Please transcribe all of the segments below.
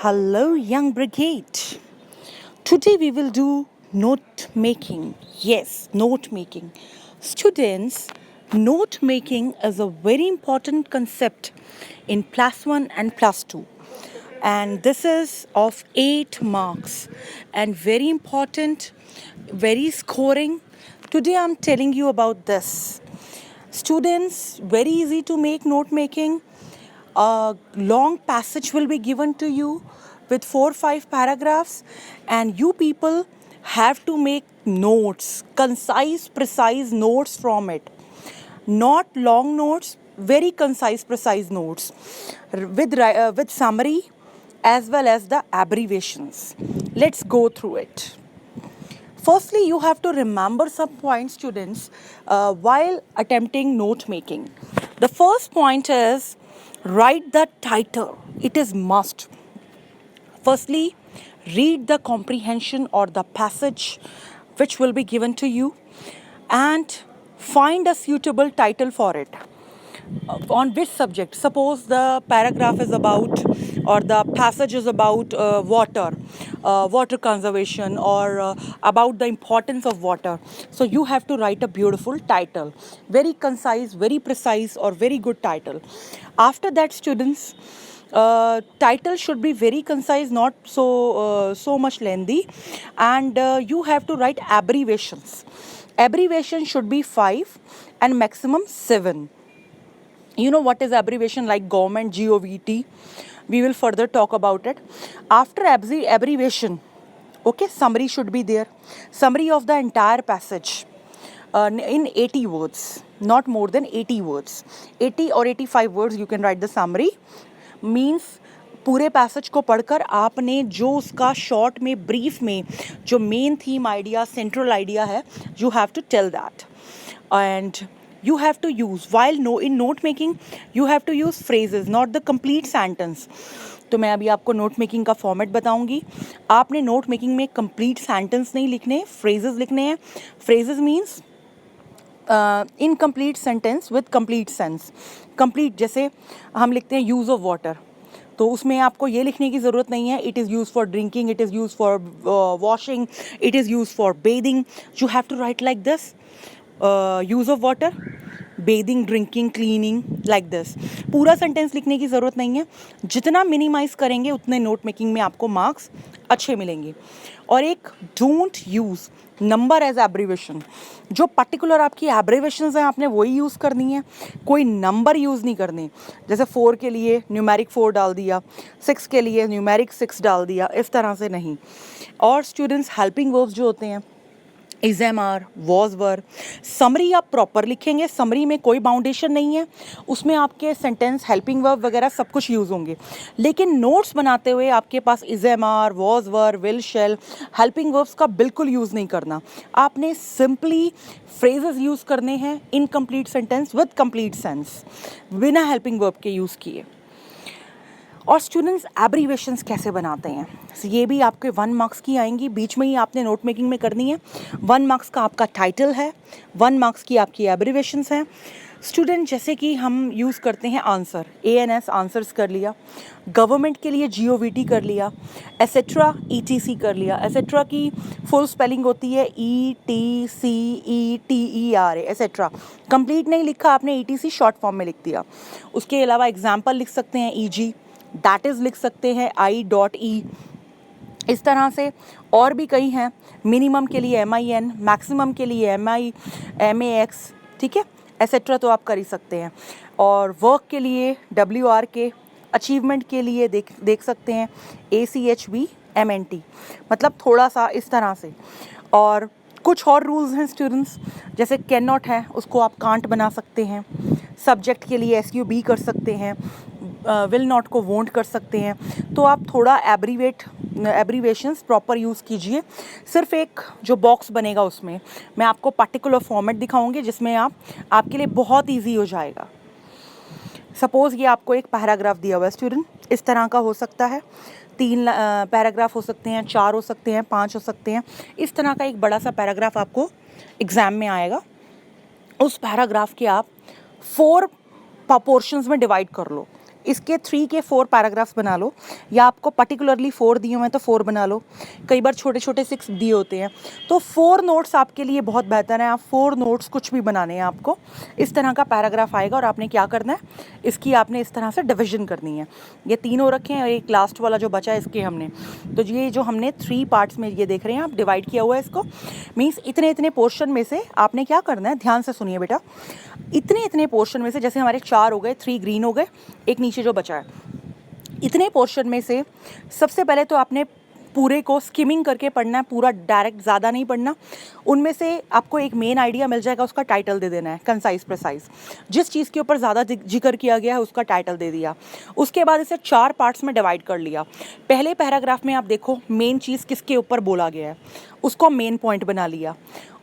Hello, young brigade. Today we will do note making. Yes, note making. Students, note making is a very important concept in plus 1 and plus 2. And this is of 8 marks and very important, very scoring. Today I'm telling you about this. Students, very easy to make note making. A long passage will be given to you with 4 or 5 paragraphs, and you people have to make notes, concise, precise notes from it. Not long notes, very concise, precise notes with summary as well as the abbreviations. Let's go through it. Firstly, you have to remember some points, students, while attempting note making. The first point is write the title. It is must. Firstly, read the comprehension or the passage which will be given to you and find a suitable title for it. On which subject? Suppose the paragraph is about or the passage is about water conservation or about the importance of water. So you have to write a beautiful title, very concise, very precise, or very good title. After that, students, title should be very concise, not so much lengthy, and you have to write abbreviations. Abbreviation should be 5 and maximum 7. You know what is abbreviation, like government, govt? We will further talk about it. After abbreviation, okay, summary should be there. Summary of the entire passage in 80 words, not more than 80 words. 80 or 85 words you can write the summary. Means पूरे passage को पढ़कर आपने जो उसका short में, brief में जो main theme idea, central idea है, you have to tell that. And you have to use, while in note making you have to use phrases, not the complete sentence. तो मैं अभी आपको नोट मेकिंग का format बताऊंगी. आपने note making में complete sentence नहीं लिखने, फ्रेजेस लिखने हैं. Phrases means incomplete sentence with complete sense. Complete जैसे हम लिखते हैं यूज़ ऑफ वाटर, तो उसमें आपको ये लिखने की ज़रूरत नहीं है it is use for drinking, it is use for washing, it is use for bathing. You have to write like this. Use of water, bathing, drinking, cleaning, like this. पूरा सेंटेंस लिखने की ज़रूरत नहीं है. जितना मिनिमाइज़ करेंगे उतने note making में आपको मार्क्स अच्छे मिलेंगे. और एक, don't use number as abbreviation. जो पर्टिकुलर आपकी एब्रीवेशंस हैं आपने वही यूज़ करनी है, कोई नंबर यूज़ नहीं करने. जैसे 4 के लिए न्यूमेरिक 4 डाल दिया, 6 के लिए न्यूमेरिक 6 डाल दिया, इस तरह से नहीं. और स्टूडेंट्स, हेल्पिंग वर्ब्स जो होते हैं, is am are, was were. Summary आप प्रॉपर लिखेंगे, समरी में कोई बाउंडेशन नहीं है, उसमें आपके सेंटेंस, हेल्पिंग वर्ब वगैरह सब कुछ यूज़ होंगे. लेकिन नोट्स बनाते हुए आपके पास is am are, was were, will, shall, helping verbs का बिल्कुल यूज़ नहीं करना. आपने सिंपली फ्रेजेस यूज़ करने हैं, incomplete sentence with complete sense, बिना हेल्पिंग वर्ब के यूज़ किए. और स्टूडेंट्स, एब्रीवेशंस कैसे बनाते हैं, ये भी आपके 1 मार्क्स की आएंगी. बीच में ही आपने नोट मेकिंग में करनी है. 1 मार्क्स का आपका टाइटल है, 1 मार्क्स की आपकी एब्रीवेशंस हैं. स्टूडेंट, जैसे कि हम यूज़ करते हैं आंसर, ANS आंसर्स कर लिया, गवर्नमेंट के लिए GOVT कर लिया, एसेट्रा ETC कर लिया. एसेट्रा की फुल स्पेलिंग होती है ETCETERA, एसेट्रा. कंप्लीट नहीं लिखा आपने, ETC शॉर्ट फॉर्म में लिख दिया. उसके अलावा एग्जाम्पल लिख सकते हैं EG, दैट इज़ लिख सकते हैं I.E. इस तरह से और भी कई हैं. मिनिमम के लिए MIN, मैक्सिमम के लिए MAX, ठीक है, एसेट्रा तो आप कर ही सकते हैं. और वर्क के लिए WRK, अचीवमेंट के लिए देख सकते हैं ACHBMNT. मतलब थोड़ा सा इस तरह से. और कुछ और रूल्स हैं स्टूडेंट्स, जैसे कैन नॉट है उसको आप कांट बना सकते हैं. सब्जेक्ट के लिए SUB कर सकते हैं, विल नॉट को वोंट कर सकते हैं. तो आप थोड़ा एब्रीवेशंस प्रॉपर यूज़ कीजिए. सिर्फ एक जो बॉक्स बनेगा उसमें मैं आपको पर्टिकुलर फॉर्मेट दिखाऊंगी जिसमें आपके लिए बहुत इजी हो जाएगा. सपोज़ ये आपको एक पैराग्राफ दिया हुआ है स्टूडेंट, इस तरह का हो सकता है. 3 पैराग्राफ हो सकते हैं, 4 हो सकते हैं, 5 हो सकते हैं. इस तरह का एक बड़ा सा पैराग्राफ आपको एग्ज़ाम में आएगा. उस पैराग्राफ के आप 4 पोर्शंस में डिवाइड कर लो. इसके 3 के 4 पैराग्राफ्स बना लो, या आपको पर्टिकुलरली 4 दिए हुए हैं तो 4 बना लो, कई बार छोटे छोटे 6 दिए होते हैं, तो 4 नोट्स आपके लिए बहुत बेहतर है। आप 4 नोट्स कुछ भी बनाने हैं आपको, इस तरह का पैराग्राफ आएगा और आपने क्या करना है, इसकी आपने इस तरह से डिविजन करनी है। ये 3 हो रखे हैं और एक लास्ट वाला जो बचा है इसके हमने, तो ये जो हमने 3 पार्ट्स में ये देख रहे हैं आप, डिवाइड किया हुआ है इसको। मीन्स इतने इतने पोर्शन में से आपने क्या करना है, ध्यान से सुनिए बेटा, इतने इतने पोर्शन में से, जैसे हमारे 4 हो गए, 3 ग्रीन हो गए, एक नीचे जो बचा है, इतने पोर्शन में से सबसे पहले तो आपने पूरे को स्किमिंग करके पढ़ना है, पूरा डायरेक्ट ज़्यादा नहीं पढ़ना। उनमें से आपको एक मेन आइडिया मिल जाएगा, उसका टाइटल दे देना है, कंसाइज प्रिसाइज। जिस चीज़ के ऊपर ज़्यादा जिक्र किया गया है उसका टाइटल दे दिया। उसके बाद इसे 4 पार्ट्स में डिवाइड कर लिया। पहले पैराग्राफ में आप देखो मेन चीज़ किसके ऊपर बोला गया है, उसको मेन पॉइंट बना लिया।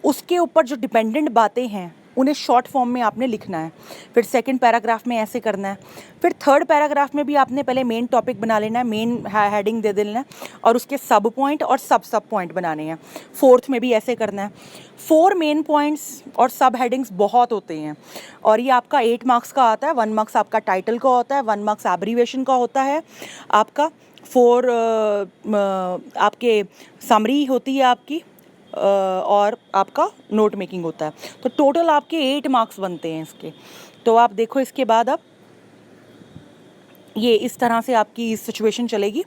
उसके ऊपर जो डिपेंडेंट बातें हैं उन्हें शॉर्ट फॉर्म में आपने लिखना है। फिर सेकंड पैराग्राफ में ऐसे करना है। फिर थर्ड पैराग्राफ में भी आपने पहले मेन टॉपिक बना लेना है, मेन हेडिंग दे देना है, और उसके सब पॉइंट और सब पॉइंट बनाने हैं। फोर्थ में भी ऐसे करना है। 4 मेन पॉइंट्स और सब हेडिंग्स बहुत होते हैं, और ये आपका 8 मार्क्स का आता है। 1 मार्क्स आपका टाइटल का होता है, 1 मार्क्स एब्रीवेशन का होता है आपका, 4 आपके समरी होती है आपकी, और आपका नोट मेकिंग होता है। तो टोटल आपके 8 मार्क्स बनते हैं इसके। तो आप देखो इसके बाद अब ये इस तरह से आपकी सिचुएशन चलेगी।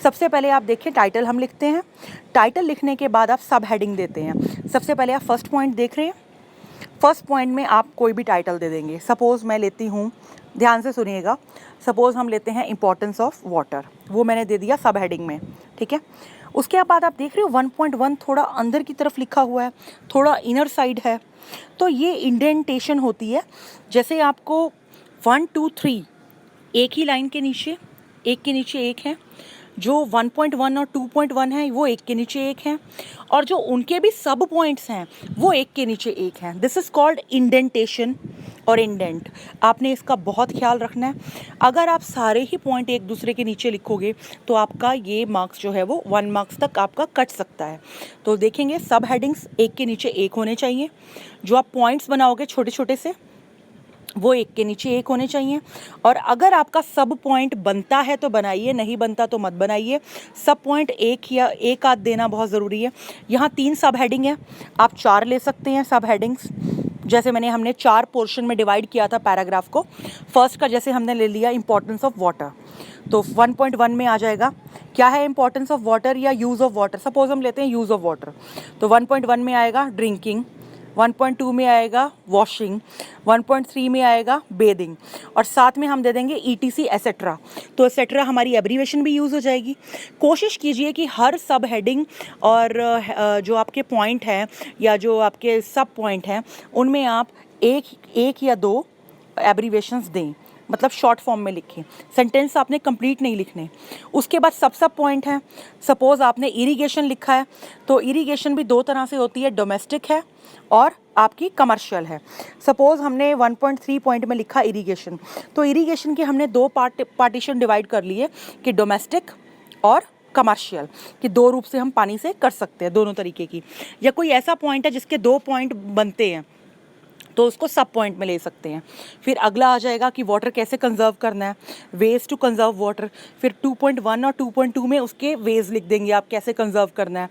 सबसे पहले आप देखिए टाइटल हम लिखते हैं। टाइटल लिखने के बाद आप सब हेडिंग देते हैं। सबसे पहले आप फर्स्ट पॉइंट देख रहे हैं। फर्स्ट पॉइंट में आप कोई भी टाइटल दे देंगे। सपोज़ मैं लेती हूँ, ध्यान से सुनिएगा, सपोज़ हम लेते हैं इंपॉर्टेंस ऑफ वाटर, वो मैंने दे दिया सब हेडिंग में, ठीक है। उसके बाद आप देख रहे हो 1.1 थोड़ा अंदर की तरफ लिखा हुआ है, थोड़ा इनर साइड है, तो ये इंडेंटेशन होती है। जैसे आपको 1 2 3 एक ही लाइन के नीचे, एक के नीचे एक है, जो 1.1 और 2.1 है वो एक के नीचे एक हैं, और जो उनके भी सब पॉइंट्स हैं वो एक के नीचे एक हैं। दिस इज़ कॉल्ड इंडेंटेशन और इंडेंट। आपने इसका बहुत ख्याल रखना है। अगर आप सारे ही पॉइंट एक दूसरे के नीचे लिखोगे तो आपका ये मार्क्स जो है वो 1 मार्क्स तक आपका कट सकता है। तो देखेंगे सब हेडिंग्स एक के नीचे एक होने चाहिए। जो आप पॉइंट्स बनाओगे छोटे छोटे से वो एक के नीचे एक होने चाहिए। और अगर आपका सब पॉइंट बनता है तो बनाइए, नहीं बनता तो मत बनाइए। सब पॉइंट एक या एक आध देना बहुत ज़रूरी है। यहाँ 3 सब हेडिंग है, आप 4 ले सकते हैं सब हेडिंग्स। जैसे हमने 4 पोर्शन में डिवाइड किया था पैराग्राफ को। फर्स्ट का जैसे हमने ले लिया इंपॉर्टेंस ऑफ वाटर, तो 1.1 में आ जाएगा क्या है इंपॉर्टेंस ऑफ वाटर या यूज़ ऑफ वाटर। सपोज हम लेते हैं यूज़ ऑफ वाटर, तो 1.1 में आएगा ड्रिंकिंग, 1.2 में आएगा वॉशिंग, 1.3 में आएगा बेदिंग, और साथ में हम दे देंगे ETC एसेट्रा। तो एसेट्रा हमारी एब्रीवेशन भी यूज़ हो जाएगी। कोशिश कीजिए कि हर सब हेडिंग और जो आपके पॉइंट हैं या जो आपके सब पॉइंट हैं उनमें आप एक या 2 एब्रीवेशंस दें, मतलब शॉर्ट फॉर्म में लिखें। सेंटेंस आपने कंप्लीट नहीं लिखने। उसके बाद सब पॉइंट है। सपोज़ आपने इरिगेशन लिखा है, तो इरिगेशन भी 2 तरह से होती है, डोमेस्टिक है और आपकी कमर्शियल है। सपोज़ हमने 1.3 पॉइंट में लिखा इरिगेशन, तो इरिगेशन के हमने 2 पार्टीशन डिवाइड कर लिए कि डोमेस्टिक और कमर्शियल, कि 2 रूप से हम पानी से कर सकते हैं, दोनों तरीके की। या कोई ऐसा पॉइंट है जिसके 2 पॉइंट बनते हैं तो उसको सब पॉइंट में ले सकते हैं। फिर अगला आ जाएगा कि वाटर कैसे कंजर्व करना है, वेज टू कंजर्व वाटर। फिर 2.1 और 2.2 में उसके वेज लिख देंगे आप कैसे कंजर्व करना है।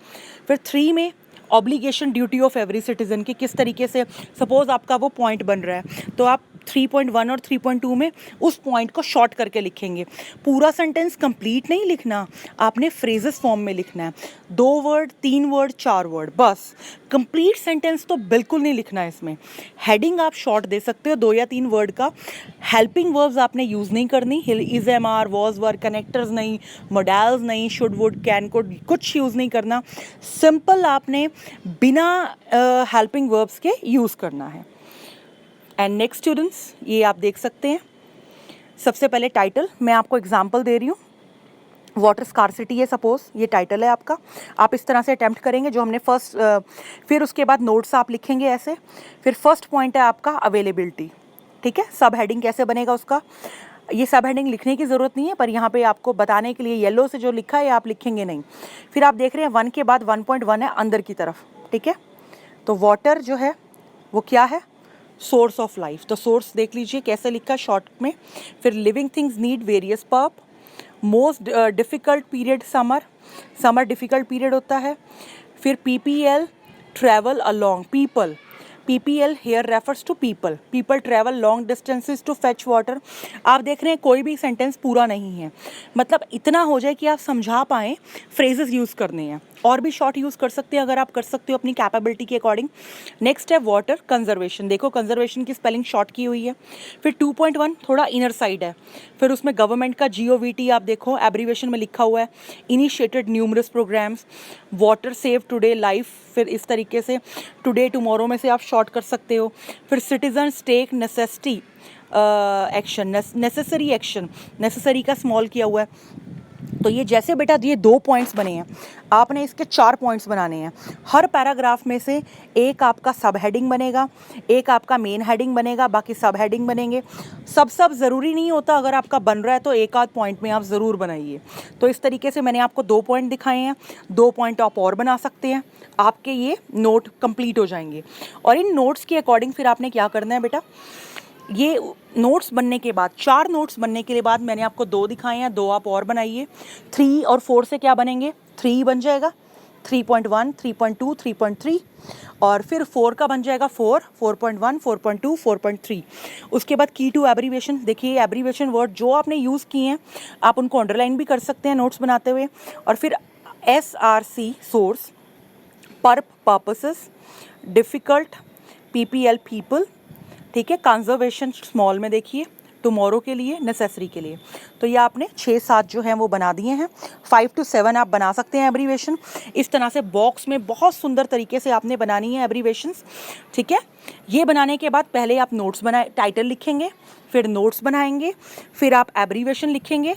फिर 3 में obligation duty of every citizen की किस तरीके से, सपोज आपका वो पॉइंट बन रहा है तो आप 3.1 और 3.2 में उस पॉइंट को शॉर्ट करके लिखेंगे। पूरा सेंटेंस कंप्लीट नहीं लिखना, आपने फ्रेजेस फॉर्म में लिखना है। 2 वर्ड, 3 वर्ड, 4 वर्ड, बस। कंप्लीट सेंटेंस तो बिल्कुल नहीं लिखना है इसमें। हेडिंग आप शॉर्ट दे सकते हो 2 या 3 वर्ड का। हेल्पिंग वर्ब्स आपने यूज़ नहीं करनी, is, am, are, was, were, connectors नहीं, मोडेल्स नहीं, शुड, वुड, कैन, कुड, कुछ यूज़ नहीं करना। सिंपल आपने बिना हेल्पिंग वर्ब्स के यूज़ करना है। एंड नेक्स्ट स्टूडेंट्स, ये आप देख सकते हैं। सबसे पहले टाइटल, मैं आपको एग्जांपल दे रही हूँ। वाटर स्कार्सिटी है, सपोज ये टाइटल है आपका। आप इस तरह से अटैम्प्ट करेंगे जो हमने फर्स्ट, फिर उसके बाद नोट्स आप लिखेंगे ऐसे। फिर फर्स्ट पॉइंट है आपका अवेलेबिलिटी, ठीक है। सब हेडिंग कैसे बनेगा उसका, ये सब हेडिंग लिखने की ज़रूरत नहीं है, पर यहाँ पे आपको बताने के लिए येलो से जो लिखा है आप लिखेंगे नहीं। फिर आप देख रहे हैं 1 के बाद 1.1 है अंदर की तरफ, ठीक है। तो वाटर जो है वो क्या है, सोर्स ऑफ लाइफ, तो सोर्स देख लीजिए कैसे लिखा शॉर्ट में। फिर living things need various purp, most difficult period summer, summer difficult period होता है। फिर PPL travel along, people, PPL here refers to people, people travel long distances to fetch water. आप देख रहे हैं कोई भी सेंटेंस पूरा नहीं है, मतलब इतना हो जाए कि आप समझा पाएँ, फ्रेजेस यूज़ करने हैं, और भी शॉर्ट यूज़ कर सकते हैं अगर आप कर सकते हो अपनी कैपेबिलिटी के अकॉर्डिंग। नेक्स्ट है वाटर कंजर्वेशन, देखो कंजर्वेशन की स्पेलिंग शॉर्ट की हुई है। फिर 2.1 थोड़ा इनर साइड है, फिर उसमें गवर्नमेंट का GOVT आप देखो एब्रीवेशन में लिखा हुआ है, initiated numerous programs, water save today life, फिर इस तरीके से टुडे टुमारो में से आप शॉर्ट कर सकते हो। फिर citizens take necessity action, necessary action, necessary का स्मॉल किया हुआ है। तो ये जैसे बेटा ये 2 पॉइंट्स बने हैं, आपने इसके 4 पॉइंट्स बनाने हैं। हर पैराग्राफ में से एक आपका सब हेडिंग बनेगा, एक आपका मेन हेडिंग बनेगा, बाकी सब हेडिंग बनेंगे। सब ज़रूरी नहीं होता, अगर आपका बन रहा है तो एक आध पॉइंट में आप ज़रूर बनाइए। तो इस तरीके से मैंने आपको 2 पॉइंट दिखाए हैं, 2 पॉइंट आप और बना सकते हैं, आपके ये नोट कंप्लीट हो जाएंगे। और इन नोट्स के अकॉर्डिंग फिर आपने क्या करना है बेटा, ये नोट्स बनने के बाद, 4 नोट्स बनने के बाद मैंने आपको 2 दिखाए हैं, 2 आप और बनाइए। 3 और 4 से क्या बनेंगे, 3 बन जाएगा, 3.1, 3.2, 3.3, और फिर 4 का बन जाएगा 4, 4.1, 4.2, 4.3। उसके बाद की टू एब्रीवेशन, देखिए एब्रीवेशन वर्ड जो आपने यूज़ किए हैं आप उनको अंडरलाइन भी कर सकते हैं नोट्स बनाते हुए। और फिर SRC source, pulp purposes, difficult PPL people, ठीक है, कंजर्वेशन स्मॉल में देखिए, टुमारो के लिए, नेसेसरी के लिए। तो ये आपने 6-7 जो हैं वो बना दिए हैं। 5 to 7 आप बना सकते हैं एब्रीवेशन। इस तरह से बॉक्स में बहुत सुंदर तरीके से आपने बनानी है एब्रीवेशंस, ठीक है। ये बनाने के बाद पहले आप नोट्स बनाए, टाइटल लिखेंगे, फिर नोट्स बनाएंगे, फिर आप एब्रीवेशन लिखेंगे,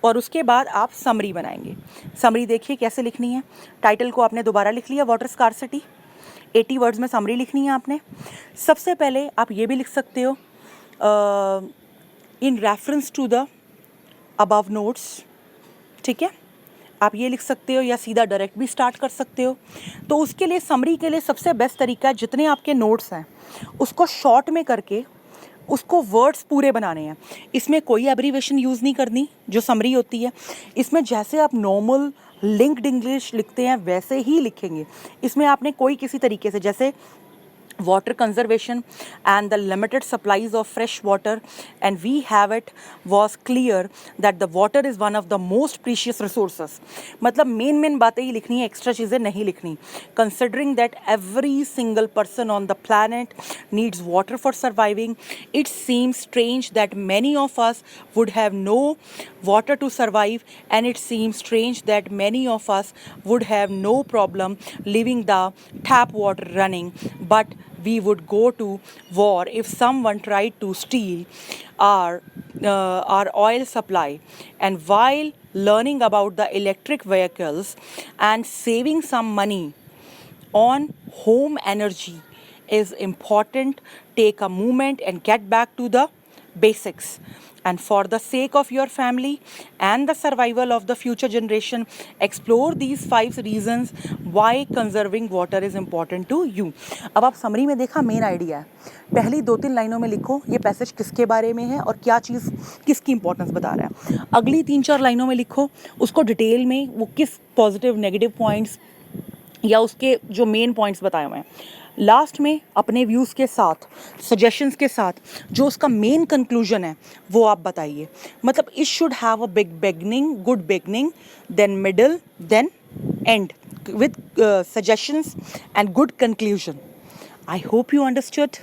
और उसके बाद आप समरी बनाएंगे। समरी देखिए कैसे लिखनी है, टाइटल को आपने दोबारा लिख लिया, वाटर स्कार्सिटी, 80 वर्ड्स में समरी लिखनी है आपने। सबसे पहले आप ये भी लिख सकते हो in reference to the above notes, ठीक है, आप ये लिख सकते हो, या सीधा डायरेक्ट भी स्टार्ट कर सकते हो। तो उसके लिए समरी के लिए सबसे बेस्ट तरीका है, जितने आपके नोट्स हैं उसको शॉर्ट में करके उसको वर्ड्स पूरे बनाने हैं। इसमें कोई एब्रीवेशन यूज़ नहीं करनी जो समरी होती है, इसमें जैसे आप नॉर्मल लिंक्ड इंग्लिश लिखते हैं वैसे ही लिखेंगे। इसमें आपने कोई किसी तरीके से, जैसे water conservation and the limited supplies of fresh water and we have it, was clear that the water is one of the most precious resources। मतलब मेन बातें ही लिखनी है, एक्स्ट्रा चीज़ें नहीं लिखनी। considering that every single person on the planet needs water for surviving, it seems strange that many of us would have no water to survive, and it seems strange that many of us would have no problem leaving the tap water running, but we would go to war if someone tried to steal our oil supply. And while learning about the electric vehicles and saving some money on home energy is important, take a moment and get back to the basics. And for the sake of your family and the survival of the future generation, explore these 5 reasons why conserving water is important to you। अब आप summary में देखा main idea है, पहली 2-3 लाइनों में लिखो ये पैसेज किसके बारे में है और क्या चीज़ किसकी इंपॉर्टेंस बता रहा है। अगली 3-4 लाइनों में लिखो उसको डिटेल में, वो किस पॉजिटिव नेगेटिव पॉइंट्स या उसके जो मेन पॉइंट्स बताए हुए हैं। लास्ट में अपने व्यूज़ के साथ, सजेशंस के साथ जो उसका मेन कंक्लूजन है वो आप बताइए। मतलब it should have a beginning, good beginning, then middle, then end with suggestions and good conclusion. I hope you understood,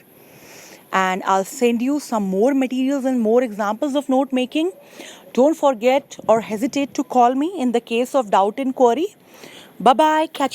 and I'll send you some more materials and more examples of note making. Don't forget or hesitate to call me in the case of doubt and query. Bye bye, catch